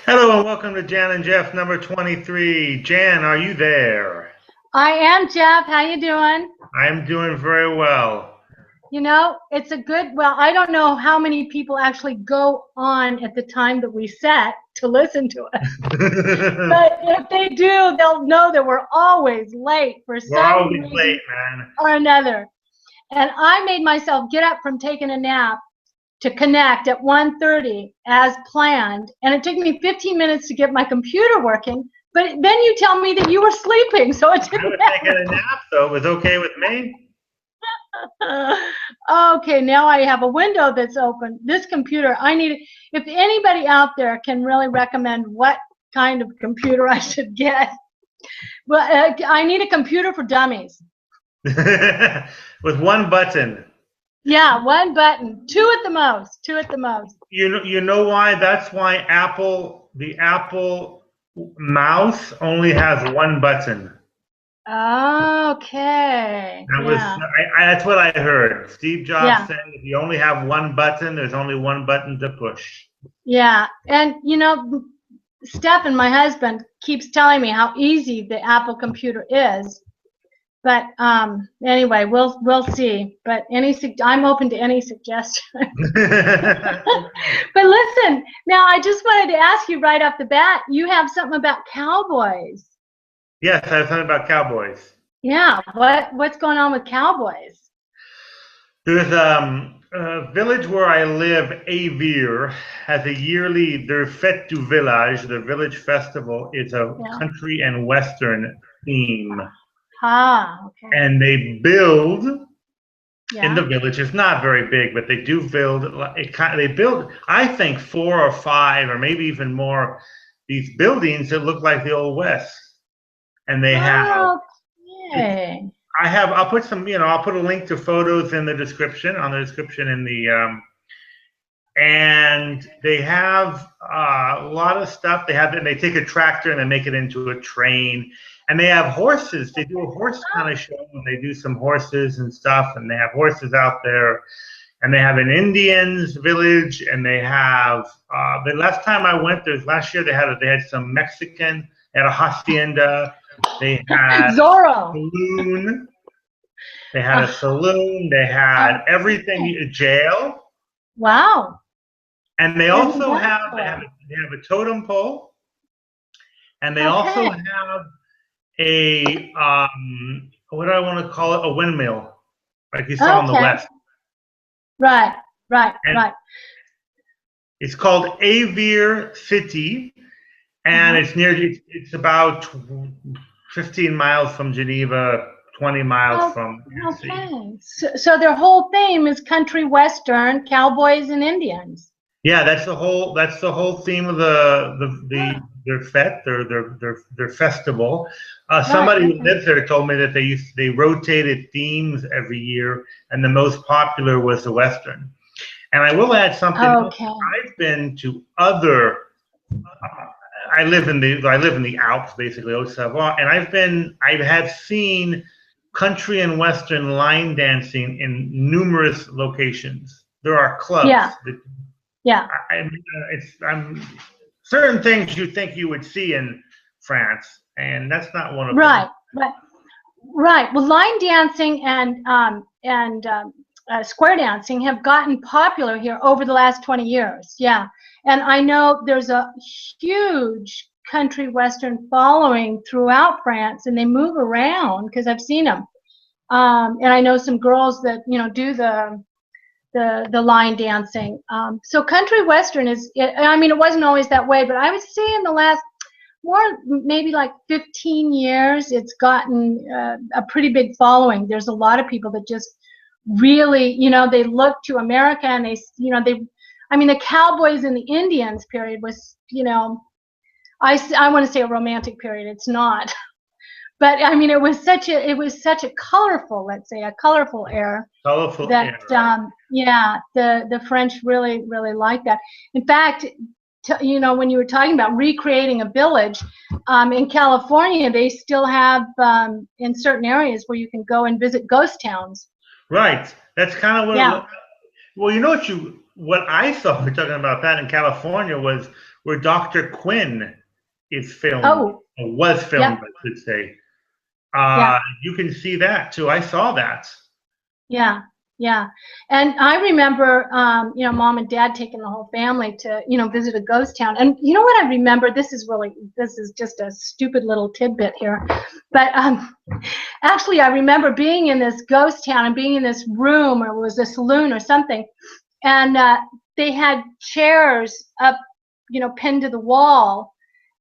Hello and welcome to Jan and Jeff number 23. Jan, are you there? I am, Jeff. How you doing? I'm doing very well. It's a well, I don't know how many people actually go on at the time that we set to listen to us. But if they do, they'll know that we're always late for We're some always reason late, man. or another. And I made myself get up from taking a nap to connect at 1:30 as planned. And it took me 15 minutes to get my computer working. But then you tell me that you were sleeping, so it didn't I was matter. taking a nap, so it was okay with me. Okay, now I have a window that's open. This computer, if anybody out there can really recommend what kind of computer I should get, well, I need a computer for dummies. With one button. Yeah, one button, two at the most, two at the most. You know why? That's why the Apple mouse only has one button. Okay. That's what I heard. Steve Jobs Yeah. said if you only have one button, there's only one button to push. Yeah, and Stephen, my husband, keeps telling me how easy the Apple computer is. But anyway, we'll see. But I'm open to any suggestion. But listen, now I just wanted to ask you right off the bat. You have something about Cowboys. Yes, I have something about Cowboys. Yeah, what's going on with Cowboys? There's a village where I live, Évires, has their Fête du Village, their village festival. It's a country and western theme. Ah, okay. And they build in the village. It's not very big, but they do build. They build, I think, 4 or 5 or maybe even more these buildings that look like the Old West. And they have. Okay. I'll put I'll put a link to photos in the description, and they have a lot of stuff. They take a tractor and they make it into a train, and they have horses. They do a horse kind of show, and they do some horses and stuff, and they have horses out there, and they have an Indians village, and they have, the last time I went there, last year, they had some Mexican, they had a hacienda. They had Zorro. They had a saloon. They had everything. A jail. Wow. And they also have a totem pole, and they also have a what do I want to call it? A windmill, like you saw on the west. Right. It's called Évires City. And it's about 15 miles from Geneva, 20 miles from DC. Okay. So their whole theme is country western, cowboys and Indians. Yeah, that's the whole theme of their fete, their festival. Somebody who lives there told me that they rotated themes every year, and the most popular was the western. And I will add something else. I've been to other. I live in the Alps, basically, Haute-Savoie, and I have seen country and western line dancing in numerous locations. There are clubs. Yeah. Certain things you think you would see in France, and that's not one of them. Right. Well, line dancing and square dancing have gotten popular here over the last 20 years. Yeah. And I know there's a huge country western following throughout France, and they move around because I've seen them. And I know some girls that do the line dancing. So country western it wasn't always that way, but I would say in the last maybe like 15 years, it's gotten a pretty big following. There's a lot of people that just really, they look to America, and the Cowboys and the Indians period was, I want to say a romantic period. It's not, but it was such a colorful, let's say, a colorful era. Colorful that era. The French really liked that. In fact, when you were talking about recreating a village, in California, they still have in certain areas where you can go and visit ghost towns. Right. That's kind of what. Well, what I saw talking about that in California was where Dr. Quinn is filmed, Oh, or was filmed, yep. I should say. Yeah. You can see that too. I saw that. Yeah, yeah. And I remember, you know, Mom and Dad taking the whole family to, you know, visit a ghost town. And you know what I remember? This is just a stupid little tidbit here. But actually, I remember being in this ghost town and being in this room, or it was a saloon or something. And they had chairs up, you know, pinned to the wall,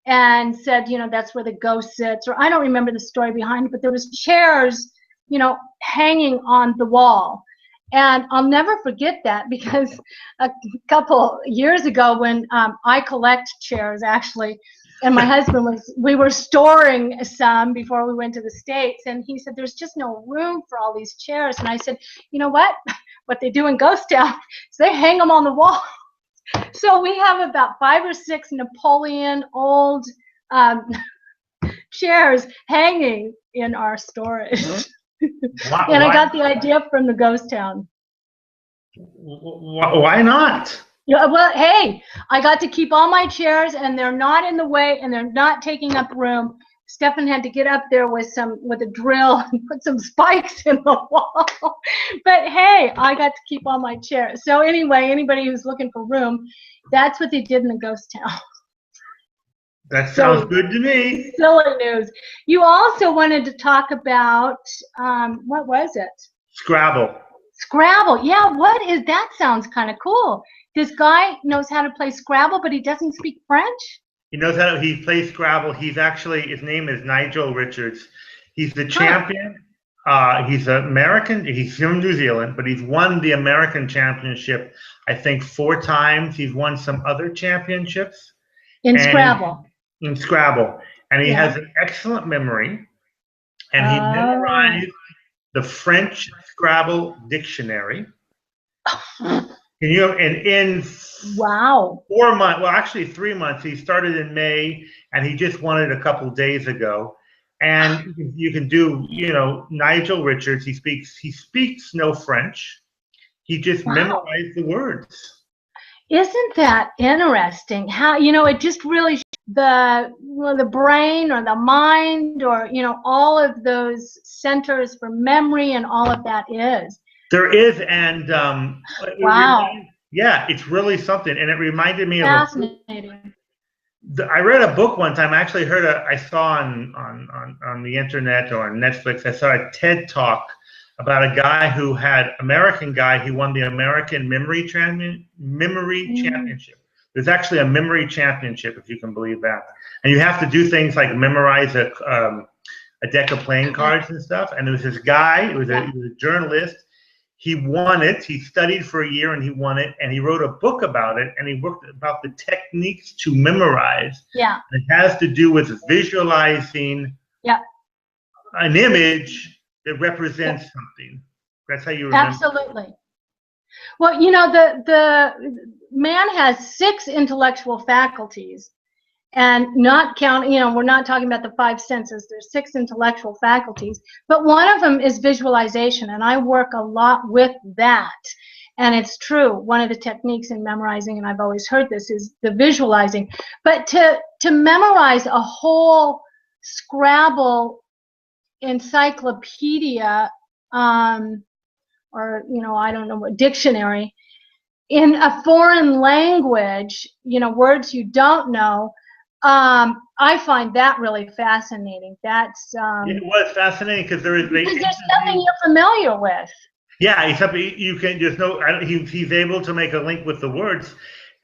and said, you know, that's where the ghost sits. Or I don't remember the story behind it, but there was chairs, you know, hanging on the wall. And I'll never forget that, because a couple years ago, when I collect chairs actually, and my husband we were storing some before we went to the States, and he said, there's just no room for all these chairs. And I said, you know what they do in Ghost Town is they hang them on the wall. So we have about 5 or 6 Napoleon old chairs hanging in our storage. And I got the idea from the ghost town. Why not? Yeah, well, hey, I got to keep all my chairs, and they're not in the way, and they're not taking up room. Stefan had to get up there with a drill and put some spikes in the wall. But hey, I got to keep all my chairs. So anyway, anybody who's looking for room, that's what they did in the ghost town. That sounds good to me. Silly news. You also wanted to talk about, what was it? Scrabble. Scrabble. Yeah, what is that? Sounds kind of cool. This guy knows how to play Scrabble, but he doesn't speak French? He knows how he plays Scrabble. He's actually, his name is Nigel Richards. He's the champion. He's American. He's from New Zealand, but he's won the American championship, I think, 4 times. He's won some other championships. In Scrabble. In Scrabble. And he has an excellent memory. And he memorized the French Scrabble dictionary. And in wow. 4 months, well, actually 3 months, he started in May, and he just won it a couple days ago. And you can do, you know, Nigel Richards, he speaks no French. He just memorized the words. Isn't that interesting? How, you know, it just really, the brain or the mind, or, you know, all of those centers for memory and all of that is. There is, and wow. Yeah, it's really something, and it reminded me of fascinating. I read a book one time. I actually I saw on the internet or on Netflix, I saw a TED Talk about a guy who had, American guy, he won the American Memory Championship. There's actually a memory championship, if you can believe that. And you have to do things like memorize a deck of playing cards and stuff. And there was this guy, he was a journalist. He won it. He studied for a year and he won it. And he wrote a book about it. And he worked about the techniques to memorize. Yeah. It has to do with visualizing an image that represents something. That's how you remember. Absolutely. Well, you know, the man has 6 intellectual faculties, and not counting, you know, we're not talking about the 5 senses. There's 6 intellectual faculties, but one of them is visualization, and I work a lot with that. And it's true, one of the techniques in memorizing, and I've always heard this, is the visualizing. But to memorize a whole Scrabble encyclopedia, or, you know, I don't know what, dictionary in a foreign language, you know, words you don't know, I find that really fascinating. That's it was fascinating because there's nothing you're familiar with. Yeah, except you can just know he's able to make a link with the words.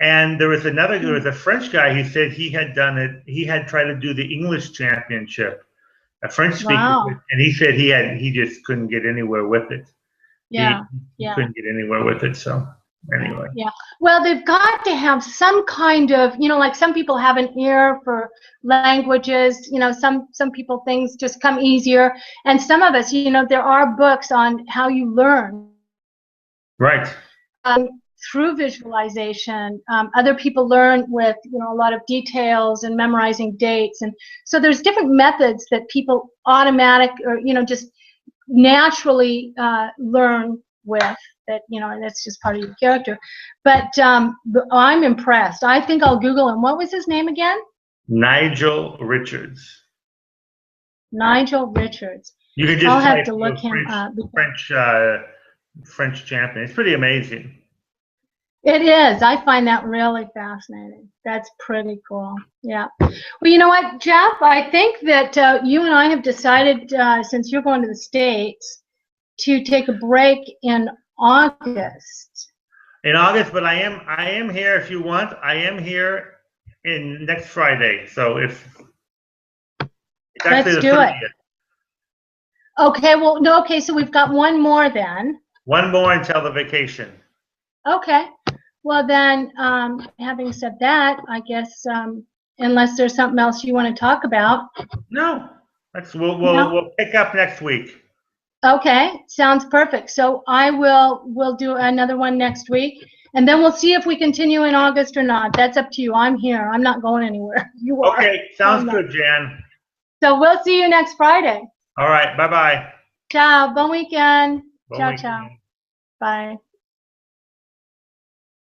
And there was a French guy. He said he had done it. He had tried to do the English championship, a French speaker, and he said he just couldn't get anywhere with it. Yeah, he couldn't get anywhere with it. So anyway. Yeah. Well, they've got to have some kind of, you know, like some people have an ear for languages. You know, some people things just come easier, and some of us, you know, there are books on how you learn. Right. Through visualization. Other people learn with, you know, a lot of details and memorizing dates, and so there's different methods that people automatic or, you know, just naturally learn with. that, you know, that's just part of your character. But I'm impressed. I think I'll Google him. What was his name again? Nigel Richards. Nigel Richards. You can just I'll have type to look him up. French champion. It's pretty amazing. It is. I find that really fascinating. That's pretty cool. Yeah. Well, you know what, Jeff? I think that you and I have decided, since you're going to the States, to take a break in August. In August, but I am here if you want. I am here in next Friday. So if it's actually Let's the do 30th. it. Okay. Well, no. Okay. So we've got one more then. One more until the vacation. Okay. Well then, having said that, I guess unless there's something else you want to talk about. No, we'll pick up next week. Okay, sounds perfect. So we'll do another one next week, and then we'll see if we continue in August or not. That's up to you. I'm here. I'm not going anywhere. You are. Okay, sounds good, Jan. So we'll see you next Friday. All right, bye-bye. Ciao. Bon weekend. Bon Ciao, weekend. ciao. Bye.